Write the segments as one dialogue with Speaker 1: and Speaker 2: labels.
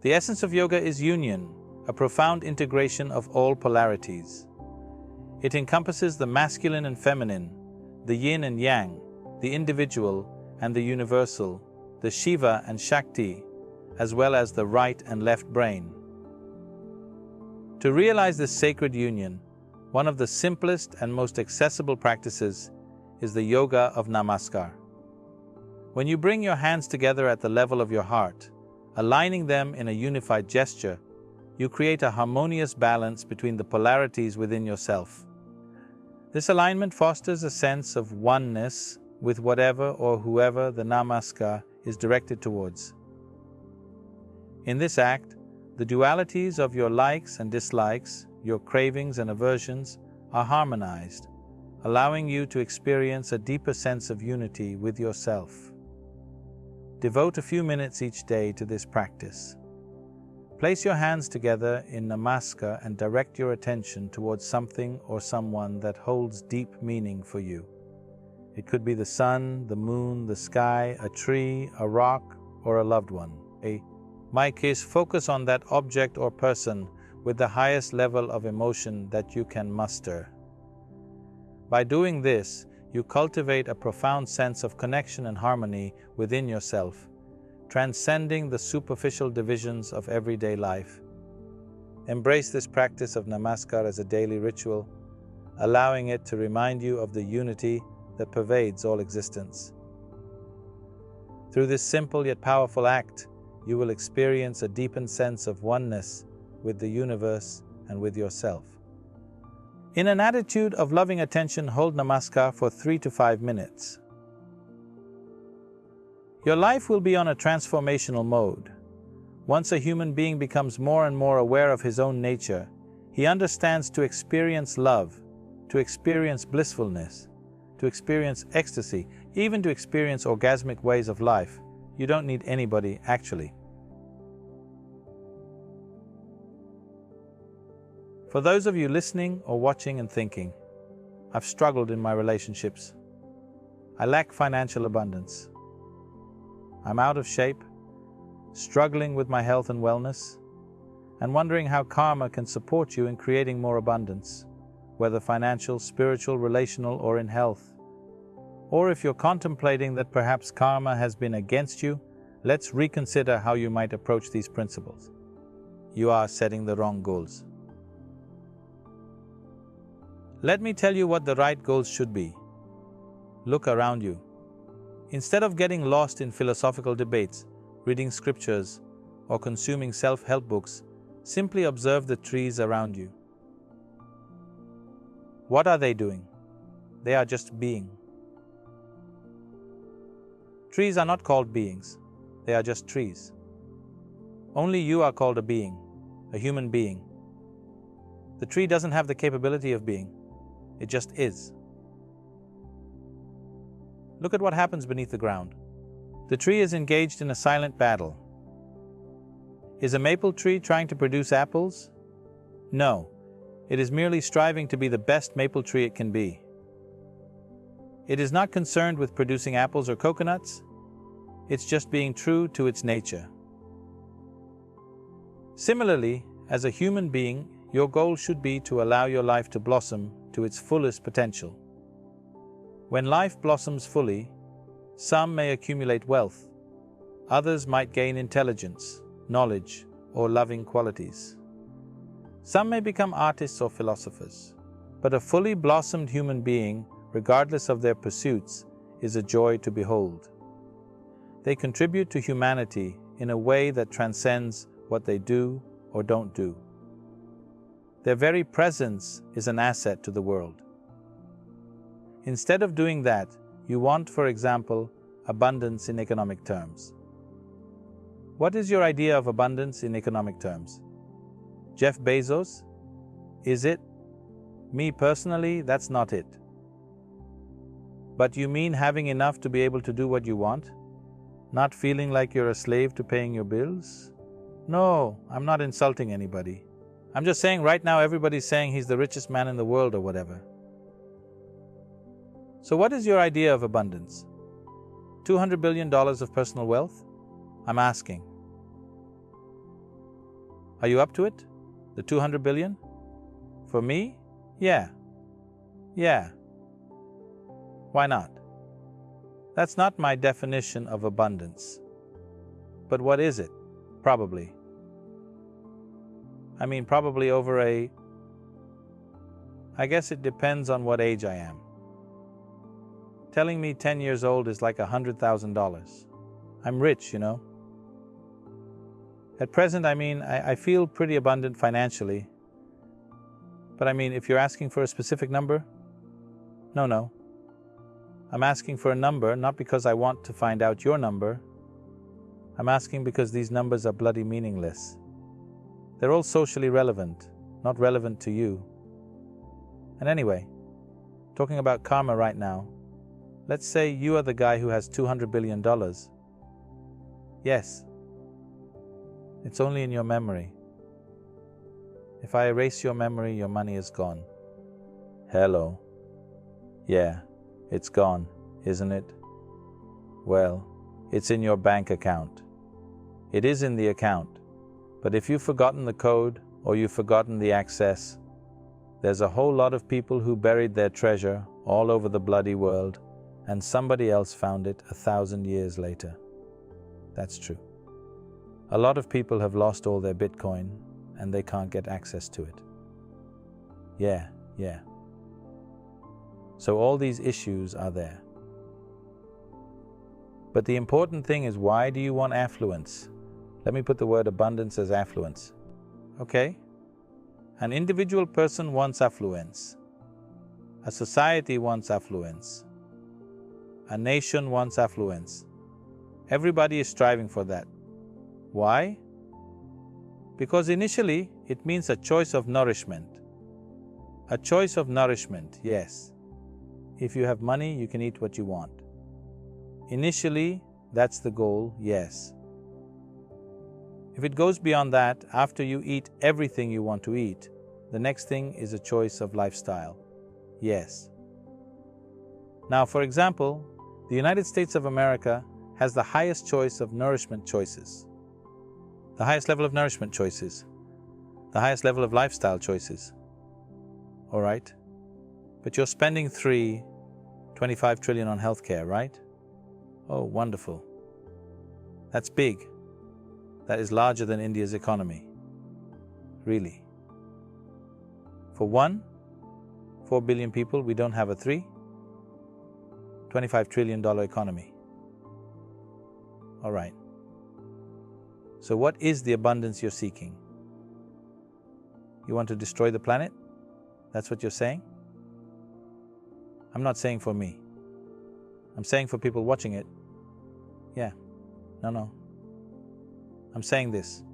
Speaker 1: The essence of yoga is union, a profound integration of all polarities. It encompasses the masculine and feminine, the yin and yang, the individual and the universal, the Shiva and Shakti, as well as the right and left brain. To realize this sacred union, one of the simplest and most accessible practices is the yoga of Namaskar. When you bring your hands together at the level of your heart, aligning them in a unified gesture, you create a harmonious balance between the polarities within yourself. This alignment fosters a sense of oneness with whatever or whoever the Namaskar is directed towards. In this act, the dualities of your likes and dislikes, your cravings and aversions are harmonized, allowing you to experience a deeper sense of unity with yourself. Devote a few minutes each day to this practice. Place your hands together in Namaskar and direct your attention towards something or someone that holds deep meaning for you. It could be the sun, the moon, the sky, a tree, a rock, or a loved one. In my case, focus on that object or person with the highest level of emotion that you can muster. By doing this, you cultivate a profound sense of connection and harmony within yourself, transcending the superficial divisions of everyday life. Embrace this practice of Namaskar as a daily ritual, allowing it to remind you of the unity that pervades all existence. Through this simple yet powerful act, you will experience a deepened sense of oneness with the universe and with yourself. In an attitude of loving attention, hold Namaskar for 3 to 5 minutes. Your life will be on a transformational mode. Once a human being becomes more and more aware of his own nature, he understands to experience love, to experience blissfulness, to experience ecstasy, even to experience orgasmic ways of life. You don't need anybody, actually. For those of you listening or watching and thinking, I've struggled in my relationships. I lack financial abundance. I'm out of shape, struggling with my health and wellness, and wondering how karma can support you in creating more abundance, whether financial, spiritual, relational, or in health. Or if you're contemplating that perhaps karma has been against you, let's reconsider how you might approach these principles. You are setting the wrong goals. Let me tell you what the right goals should be. Look around you. Instead of getting lost in philosophical debates, reading scriptures, or consuming self-help books, simply observe the trees around you. What are they doing? They are just being. Trees are not called beings. They are just trees. Only you are called a being, a human being. The tree doesn't have the capability of being. It just is. Look at what happens beneath the ground. The tree is engaged in a silent battle. Is a maple tree trying to produce apples? No. It is merely striving to be the best maple tree it can be. It is not concerned with producing apples or coconuts. It's just being true to its nature. Similarly, as a human being, your goal should be to allow your life to blossom to its fullest potential. When life blossoms fully, some may accumulate wealth, others might gain intelligence, knowledge, or loving qualities. Some may become artists or philosophers, but a fully blossomed human being, regardless of their pursuits, is a joy to behold. They contribute to humanity in a way that transcends what they do or don't do. Their very presence is an asset to the world. Instead of doing that, you want, for example, abundance in economic terms. What is your idea of abundance in economic terms? Jeff Bezos? Is it? Me personally, that's not it. But you mean having enough to be able to do what you want? Not feeling like you're a slave to paying your bills? No, I'm not insulting anybody. I'm just saying right now everybody's saying he's the richest man in the world or whatever. So what is your idea of abundance? $200 billion of personal wealth? I'm asking. Are you up to it? The 200 billion? For me? Yeah. Yeah. Why not? That's not my definition of abundance. But what is it? Probably. Probably over I guess it depends on what age I am. Telling me 10 years old is like $100,000. I'm rich, you know. At present, I feel pretty abundant financially. But if you're asking for a specific number, no. I'm asking for a number not because I want to find out your number. I'm asking because these numbers are bloody meaningless. They're all socially relevant, not relevant to you. And anyway, talking about karma right now, let's say you are the guy who has $200 billion. Yes. It's only in your memory. If I erase your memory, your money is gone. Hello. Yeah, it's gone, isn't it? Well, it's in your bank account. It is in the account, but if you've forgotten the code or you've forgotten the access, there's a whole lot of people who buried their treasure all over the bloody world, and somebody else found it 1,000 years later. That's true. A lot of people have lost all their Bitcoin and they can't get access to it. Yeah. So all these issues are there. But the important thing is, why do you want affluence? Let me put the word abundance as affluence. Okay? An individual person wants affluence. A society wants affluence. A nation wants affluence. Everybody is striving for that. Why? Because initially, it means a choice of nourishment. A choice of nourishment, yes. If you have money, you can eat what you want. Initially, that's the goal, yes. If it goes beyond that, after you eat everything you want to eat, the next thing is a choice of lifestyle, yes. Now, for example, the United States of America has the highest choice of nourishment choices. The highest level of nourishment choices. The highest level of lifestyle choices. All right? But you're spending 25 trillion on healthcare, right? Oh, wonderful. That's big. That is larger than India's economy. Really. For 4 billion people, we don't have a $25 trillion economy. All right. So what is the abundance you're seeking? You want to destroy the planet? That's what you're saying? I'm not saying for me. I'm saying for people watching it. Yeah. No. I'm saying this.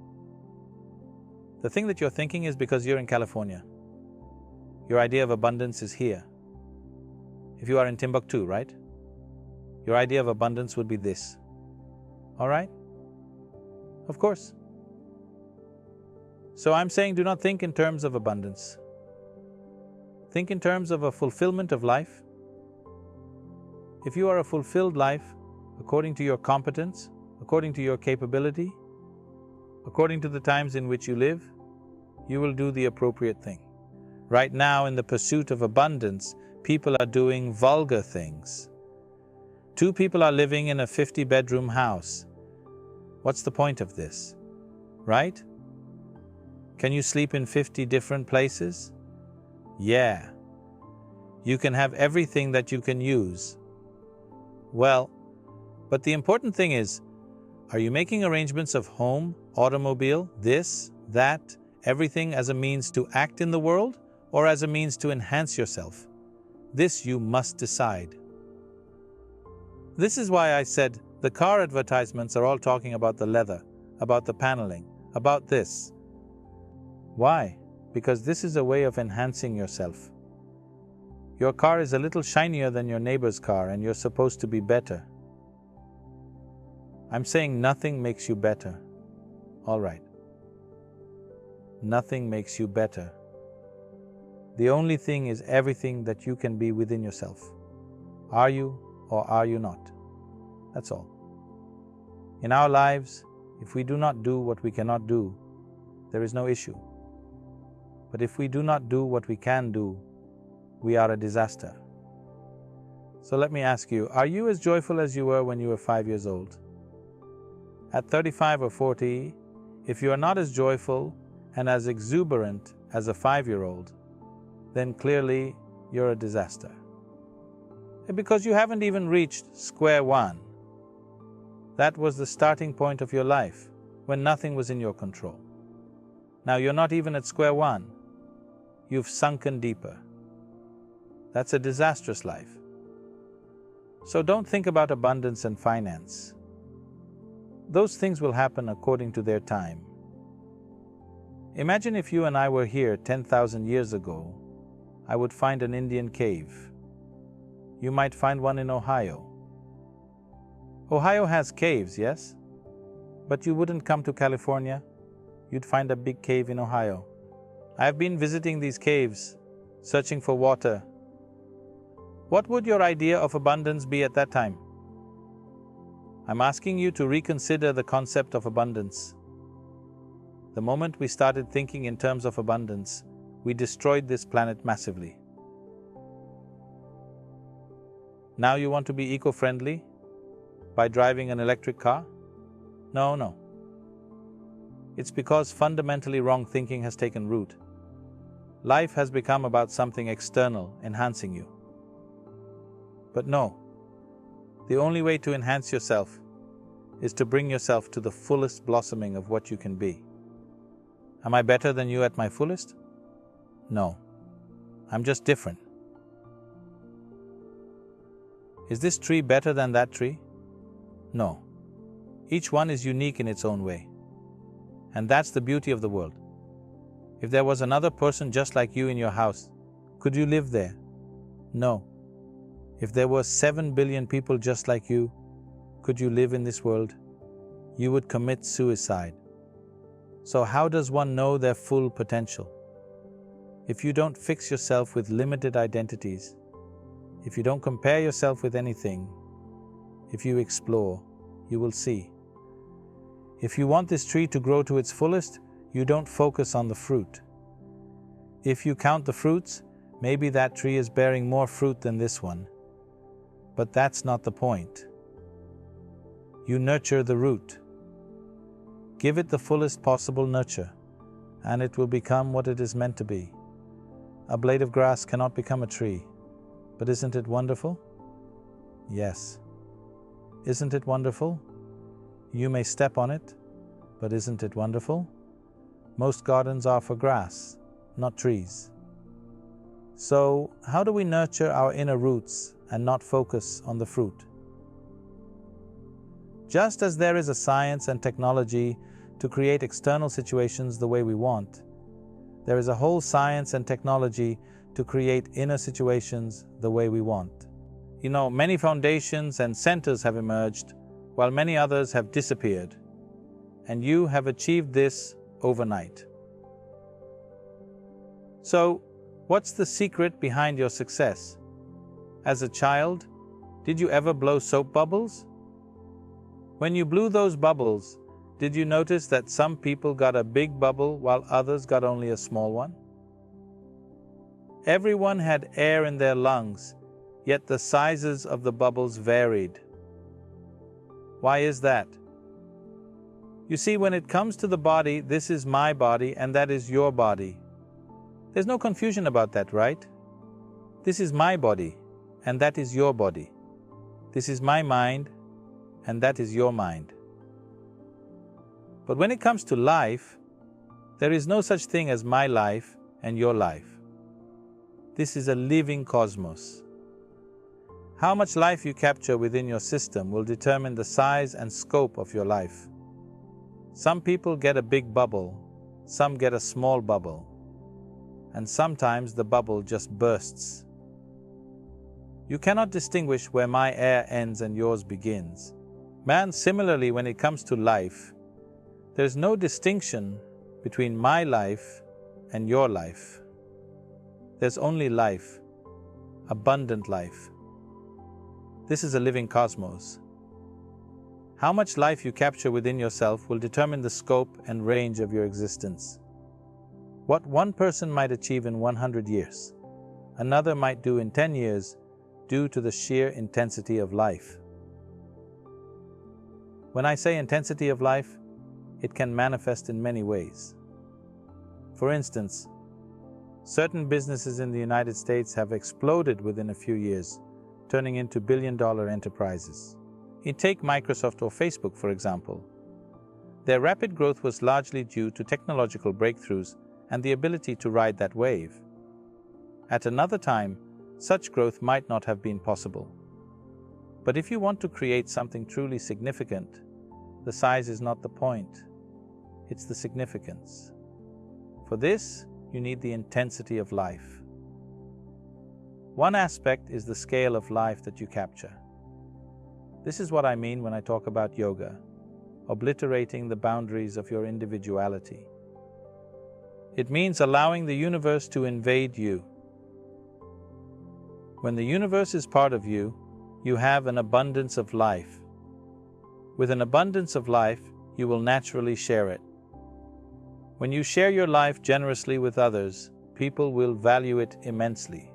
Speaker 1: The thing that you're thinking is because you're in California. Your idea of abundance is here. If you are in Timbuktu, right? Your idea of abundance would be this. All right? Of course. So I'm saying, do not think in terms of abundance. Think in terms of a fulfillment of life. If you are a fulfilled life, according to your competence, according to your capability, according to the times in which you live, you will do the appropriate thing. Right now, in the pursuit of abundance, people are doing vulgar things. 2 people are living in a 50-bedroom house. What's the point of this? Right? Can you sleep in 50 different places? Yeah. You can have everything that you can use. Well, but the important thing is, are you making arrangements of home, automobile, this, that, everything as a means to act in the world, or as a means to enhance yourself? This you must decide. This is why I said the car advertisements are all talking about the leather, about the paneling, about this. Why? Because this is a way of enhancing yourself. Your car is a little shinier than your neighbor's car, and you're supposed to be better. I'm saying nothing makes you better. All right. Nothing makes you better. The only thing is everything that you can be within yourself. Are you or are you not? That's all. In our lives, if we do not do what we cannot do, there is no issue. But if we do not do what we can do, we are a disaster. So let me ask you, are you as joyful as you were when you were 5 years old? At 35 or 40, if you are not as joyful and as exuberant as a 5-year-old, then clearly you're a disaster. Because you haven't even reached square one. That was the starting point of your life, when nothing was in your control. Now you're not even at square one. You've sunken deeper. That's a disastrous life. So don't think about abundance and finance. Those things will happen according to their time. Imagine if you and I were here 10,000 years ago, I would find an Indian cave. You might find one in Ohio. Ohio has caves, yes? But you wouldn't come to California, you'd find a big cave in Ohio. I've been visiting these caves, searching for water. What would your idea of abundance be at that time? I'm asking you to reconsider the concept of abundance. The moment we started thinking in terms of abundance, we destroyed this planet massively. Now you want to be eco-friendly by driving an electric car? No. It's because fundamentally wrong thinking has taken root. Life has become about something external, enhancing you. But no, the only way to enhance yourself is to bring yourself to the fullest blossoming of what you can be. Am I better than you at my fullest? No, I'm just different. Is this tree better than that tree? No. Each one is unique in its own way. And that's the beauty of the world. If there was another person just like you in your house, could you live there? No. If there were 7 billion people just like you, could you live in this world? You would commit suicide. So how does one know their full potential? If you don't fix yourself with limited identities, if you don't compare yourself with anything, if you explore, you will see. If you want this tree to grow to its fullest, you don't focus on the fruit. If you count the fruits, maybe that tree is bearing more fruit than this one. But that's not the point. You nurture the root. Give it the fullest possible nurture, and it will become what it is meant to be. A blade of grass cannot become a tree, but isn't it wonderful? Yes. Isn't it wonderful? You may step on it, but isn't it wonderful? Most gardens are for grass, not trees. So, how do we nurture our inner roots and not focus on the fruit? Just as there is a science and technology to create external situations the way we want, there is a whole science and technology to create inner situations the way we want. Many foundations and centers have emerged, while many others have disappeared. And you have achieved this overnight. So, what's the secret behind your success? As a child, did you ever blow soap bubbles? When you blew those bubbles, did you notice that some people got a big bubble while others got only a small one? Everyone had air in their lungs, yet the sizes of the bubbles varied. Why is that? You see, when it comes to the body, this is my body and that is your body. There's no confusion about that, right? This is my body and that is your body. This is my mind and that is your mind. But when it comes to life, there is no such thing as my life and your life. This is a living cosmos. How much life you capture within your system will determine the size and scope of your life. Some people get a big bubble, some get a small bubble, and sometimes the bubble just bursts. You cannot distinguish where my air ends and yours begins. Man, similarly, when it comes to life, there is no distinction between my life and your life. There's only life, abundant life. This is a living cosmos. How much life you capture within yourself will determine the scope and range of your existence. What one person might achieve in 100 years, another might do in 10 years due to the sheer intensity of life. When I say intensity of life, it can manifest in many ways. For instance, certain businesses in the United States have exploded within a few years, turning into billion-dollar enterprises. You take Microsoft or Facebook, for example. Their rapid growth was largely due to technological breakthroughs and the ability to ride that wave. At another time, such growth might not have been possible. But if you want to create something truly significant, the size is not the point, it's the significance. For this, you need the intensity of life. One aspect is the scale of life that you capture. This is what I mean when I talk about yoga, obliterating the boundaries of your individuality. It means allowing the universe to invade you. When the universe is part of you, you have an abundance of life. With an abundance of life, you will naturally share it. When you share your life generously with others, people will value it immensely.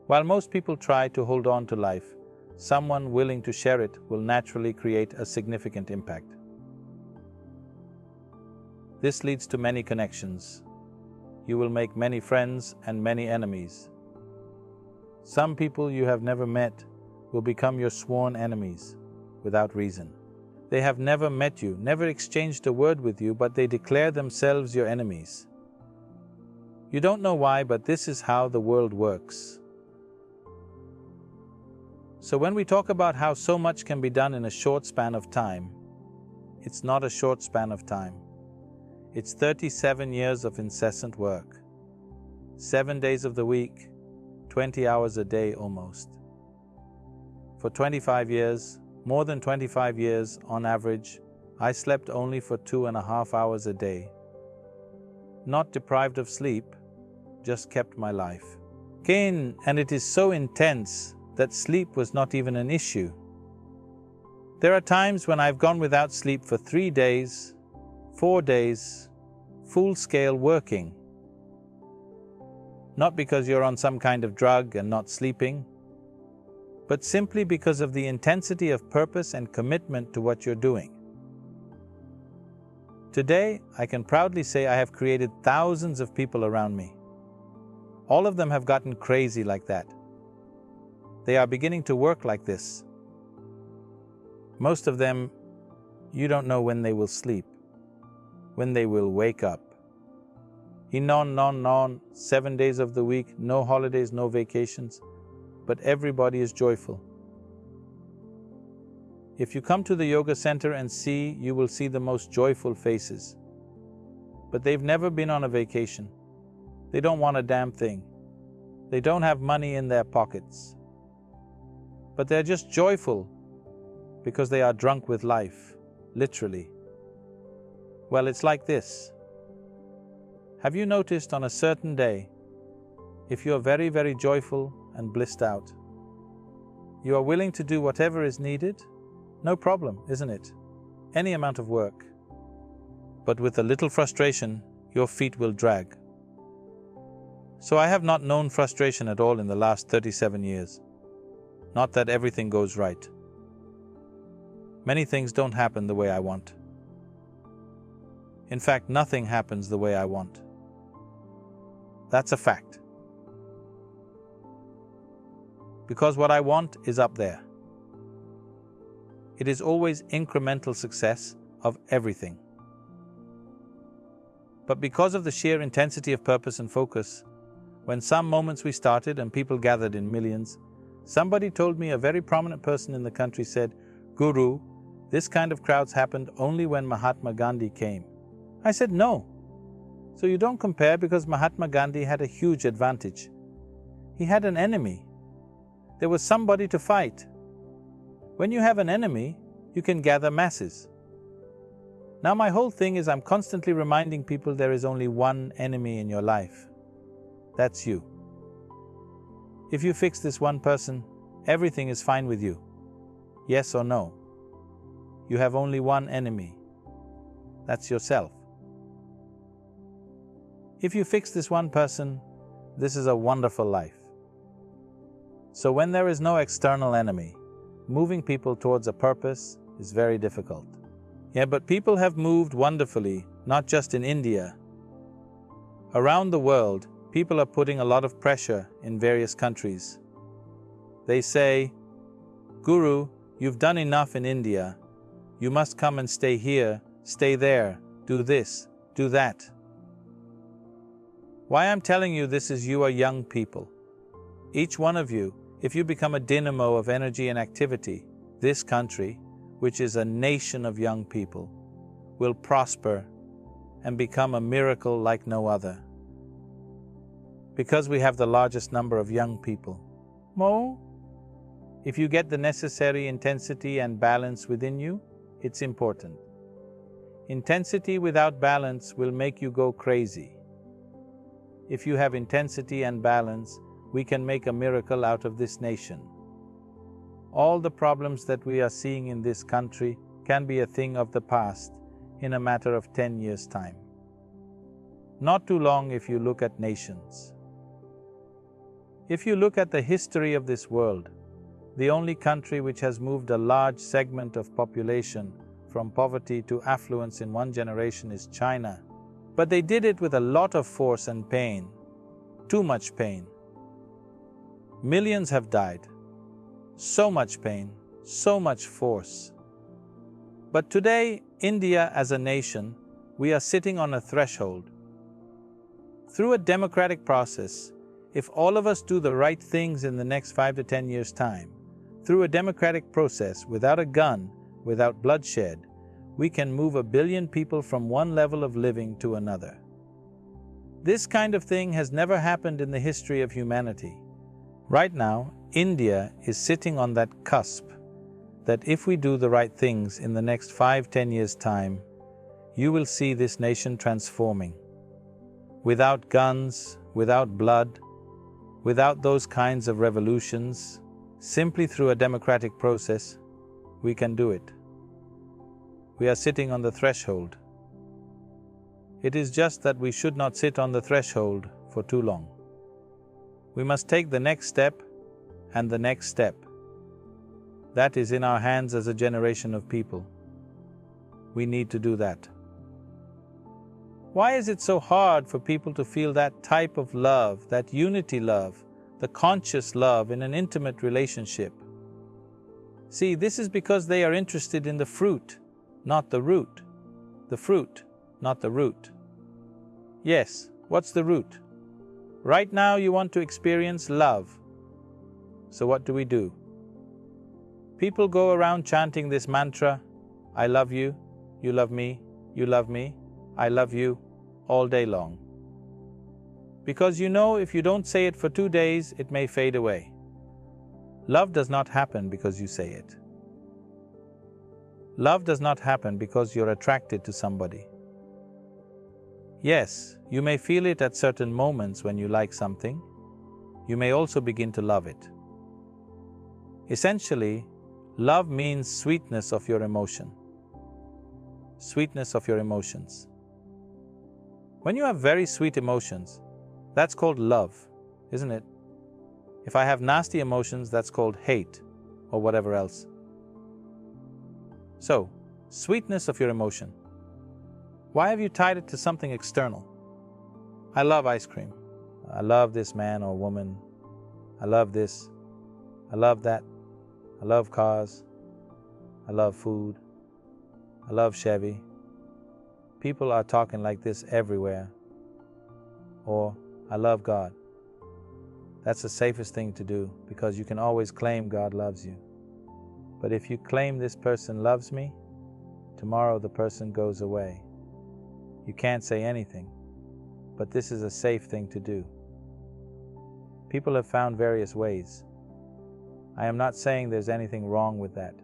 Speaker 1: While most people try to hold on to life, someone willing to share it will naturally create a significant impact. This leads to many connections. You will make many friends and many enemies. Some people you have never met will become your sworn enemies without reason. They have never met you, never exchanged a word with you, but they declare themselves your enemies. You don't know why, but this is how the world works. So when we talk about how so much can be done in a short span of time, it's not a short span of time. It's 37 years of incessant work. 7 days of the week, 20 hours a day almost. For 25 years, more than 25 years on average, I slept only for 2.5 hours a day. Not deprived of sleep, just kept my life. And it is so intense that sleep was not even an issue. There are times when I've gone without sleep for 3 days, 4 days, full-scale working. Not because you're on some kind of drug and not sleeping, but simply because of the intensity of purpose and commitment to what you're doing. Today, I can proudly say I have created thousands of people around me. All of them have gotten crazy like that. They are beginning to work like this. Most of them, you don't know when they will sleep, when they will wake up. 7 days of the week, no holidays, no vacations, but everybody is joyful. If you come to the yoga center and see, you will see the most joyful faces. But they've never been on a vacation. They don't want a damn thing. They don't have money in their pockets. But they're just joyful because they are drunk with life, literally. Well, it's like this. Have you noticed on a certain day, if you are very, very joyful and blissed out, you are willing to do whatever is needed? No problem, isn't it? Any amount of work. But with a little frustration, your feet will drag. So I have not known frustration at all in the last 37 years. Not that everything goes right. Many things don't happen the way I want. In fact, nothing happens the way I want. That's a fact. Because what I want is up there. It is always incremental success of everything. But because of the sheer intensity of purpose and focus, when some moments we started and people gathered in millions, somebody told me, a very prominent person in the country said, "Guru, this kind of crowds happened only when Mahatma Gandhi came." I said, "No. So you don't compare, because Mahatma Gandhi had a huge advantage. He had an enemy. There was somebody to fight. When you have an enemy, you can gather masses." Now my whole thing is I'm constantly reminding people there is only one enemy in your life. That's you. If you fix this one person, everything is fine with you. Yes or no? you have only one enemy. That's yourself. If you fix this one person, this is a wonderful life. So when there is no external enemy, moving people towards a purpose is very difficult. Yeah, but people have moved wonderfully, not just in India. Around the world, people are putting a lot of pressure in various countries. They say, "Guru, you've done enough in India. You must come and stay here, stay there, do this, do that." Why I'm telling you this is you are young people. Each one of you, if you become a dynamo of energy and activity, this country, which is a nation of young people, will prosper and become a miracle like no other. Because we have the largest number of young people. If you get the necessary intensity and balance within you, it's important. Intensity without balance will make you go crazy. If you have intensity and balance, we can make a miracle out of this nation. All the problems that we are seeing in this country can be a thing of the past in a matter of 10 years' time. Not too long if you look at nations. If you look at the history of this world, the only country which has moved a large segment of population from poverty to affluence in one generation is China. But they did it with a lot of force and pain, too much pain. Millions have died. So much pain, so much force. But today, India as a nation, we are sitting on a threshold. Through a democratic process, if all of us do the right things in the next 5 to 10 years' time, through a democratic process, without a gun, without bloodshed, we can move 1 billion people from one level of living to another. This kind of thing has never happened in the history of humanity. Right now, India is sitting on that cusp that if we do the right things in the next 5-10 years' time, you will see this nation transforming. Without guns, without blood, without those kinds of revolutions, simply through a democratic process, we can do it. We are sitting on the threshold. It is just that we should not sit on the threshold for too long. We must take the next step and the next step. That is in our hands as a generation of people. We need to do that. Why is it so hard for people to feel that type of love, that unity love, the conscious love in an intimate relationship? See, this is because they are interested in the fruit, not the root. The fruit, not the root. Yes, what's the root? Right now you want to experience love. So what do? People go around chanting this mantra, "I love you, you love me, you love me, I love you," all day long. Because you know if you don't say it for 2 days, it may fade away. Love does not happen because you say it. Love does not happen because you're attracted to somebody. Yes, you may feel it at certain moments when you like something. You may also begin to love it. Essentially, love means sweetness of your emotion. Sweetness of your emotions. When you have very sweet emotions, that's called love, isn't it? If I have nasty emotions, that's called hate or whatever else. So, sweetness of your emotion. Why have you tied it to something external? I love ice cream. I love this man or woman. I love this. I love that. I love cars. I love food. I love Chevy. People are talking like this everywhere. Or, I love God. That's the safest thing to do because you can always claim God loves you. But if you claim this person loves me, tomorrow the person goes away. You can't say anything, but this is a safe thing to do. People have found various ways. I am not saying there's anything wrong with that.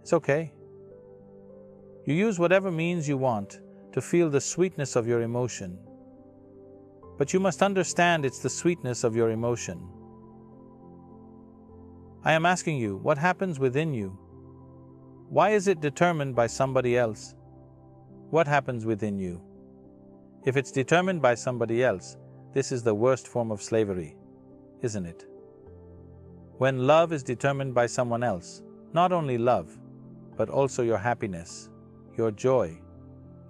Speaker 1: It's okay. You use whatever means you want to feel the sweetness of your emotion. But you must understand it's the sweetness of your emotion. I am asking you, what happens within you? Why is it determined by somebody else? What happens within you? If it's determined by somebody else, this is the worst form of slavery, isn't it? When love is determined by someone else, not only love, but also your happiness, your joy,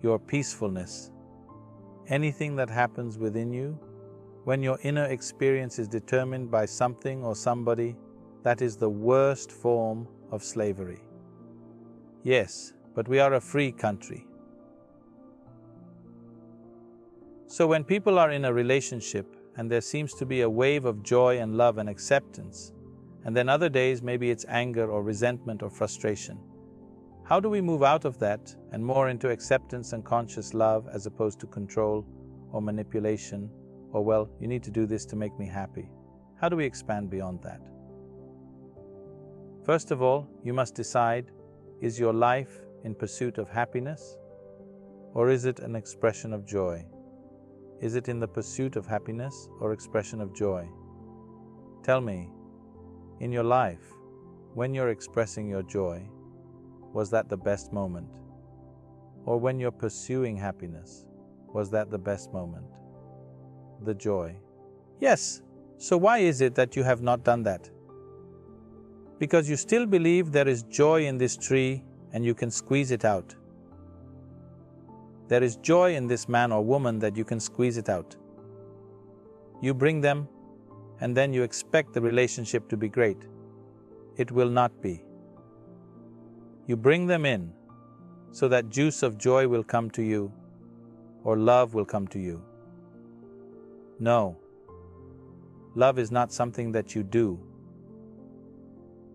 Speaker 1: your peacefulness, anything that happens within you, when your inner experience is determined by something or somebody, that is the worst form of slavery. Yes, but we are a free country. So when people are in a relationship and there seems to be a wave of joy and love and acceptance, and then other days maybe it's anger or resentment or frustration, how do we move out of that and more into acceptance and conscious love as opposed to control or manipulation or, well, you need to do this to make me happy? How do we expand beyond that? First of all, you must decide, is your life in pursuit of happiness or is it an expression of joy? Is it in the pursuit of happiness or expression of joy? Tell me, in your life, when you're expressing your joy, was that the best moment? Or when you're pursuing happiness, was that the best moment? The joy. Yes, so why is it that you have not done that? Because you still believe there is joy in this tree and you can squeeze it out. There is joy in this man or woman that you can squeeze it out. You bring them and then you expect the relationship to be great. It will not be. You bring them in so that juice of joy will come to you or love will come to you. No, love is not something that you do.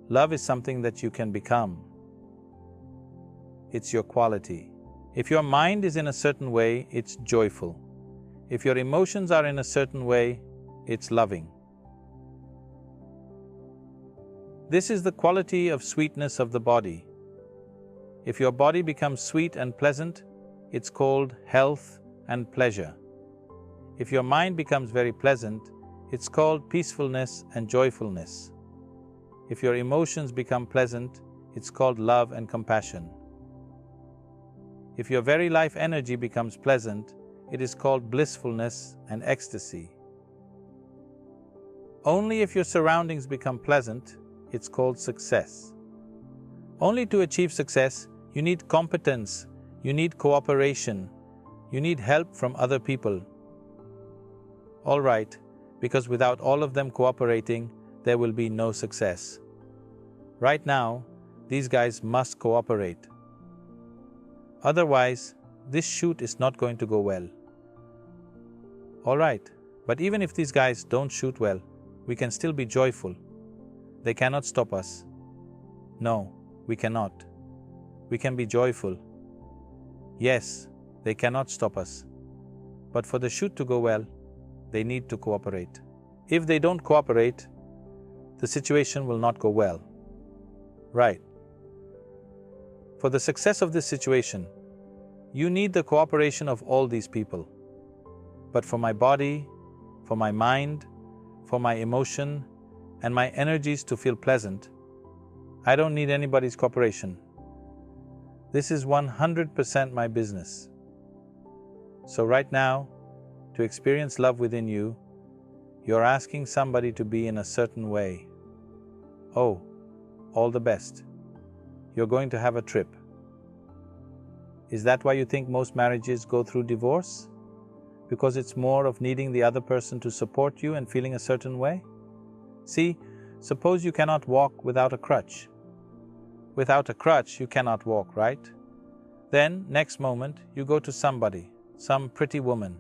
Speaker 1: Love is something that you can become. It's your quality. If your mind is in a certain way, it's joyful. If your emotions are in a certain way, it's loving. This is the quality of sweetness of the body. If your body becomes sweet and pleasant, it's called health and pleasure. If your mind becomes very pleasant, it's called peacefulness and joyfulness. If your emotions become pleasant, it's called love and compassion. If your very life energy becomes pleasant, it is called blissfulness and ecstasy. Only if your surroundings become pleasant, it's called success. Only to achieve success, you need competence, you need cooperation, you need help from other people. All right, because without all of them cooperating, there will be no success. Right now, these guys must cooperate. Otherwise, this shoot is not going to go well. All right, but even if these guys don't shoot well, we can still be joyful. They cannot stop us. No, we cannot. We can be joyful. Yes, they cannot stop us. But for the shoot to go well, they need to cooperate. If they don't cooperate, the situation will not go well. Right. For the success of this situation, you need the cooperation of all these people. But for my body, for my mind, for my emotion, and my energies to feel pleasant, I don't need anybody's cooperation. This is 100% my business. So right now, to experience love within you, you're asking somebody to be in a certain way. Oh, all the best. You're going to have a trip. Is that why you think most marriages go through divorce? Because it's more of needing the other person to support you and feeling a certain way? See, suppose you cannot walk without a crutch. Without a crutch, you cannot walk, right? Then, next moment, you go to somebody, some pretty woman.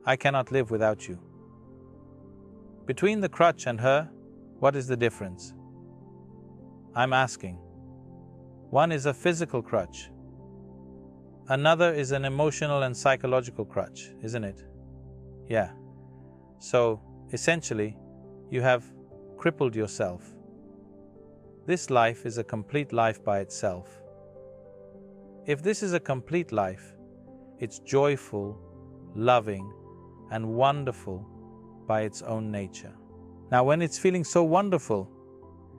Speaker 1: I cannot live without you. Between the crutch and her, what is the difference? I'm asking. One is a physical crutch. Another is an emotional and psychological crutch, isn't it? Yeah. So, essentially, you have crippled yourself. This life is a complete life by itself. If this is a complete life, it's joyful, loving, and wonderful by its own nature. Now, when it's feeling so wonderful,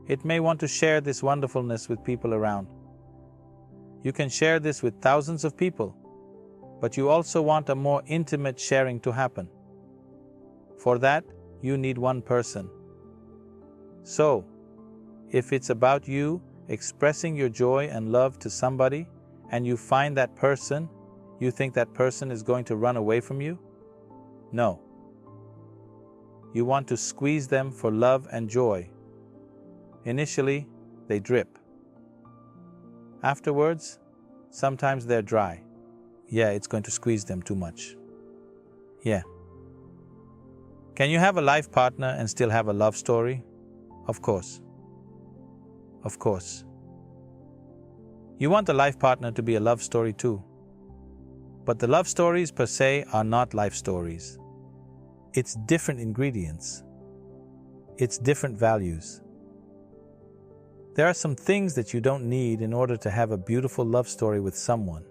Speaker 1: It may want to share this wonderfulness with people around. You can share this with thousands of people, but you also want a more intimate sharing to happen. For that, you need one person. So, if it's about you expressing your joy and love to somebody, and you find that person, you think that person is going to run away from you? No. You want to squeeze them for love and joy. Initially, they drip. Afterwards, sometimes they're dry. Yeah, it's going to squeeze them too much. Yeah. Can you have a life partner and still have a love story? Of course. Of course. You want the life partner to be a love story too. But the love stories per se are not life stories. It's different ingredients. It's different values. There are some things that you don't need in order to have a beautiful love story with someone.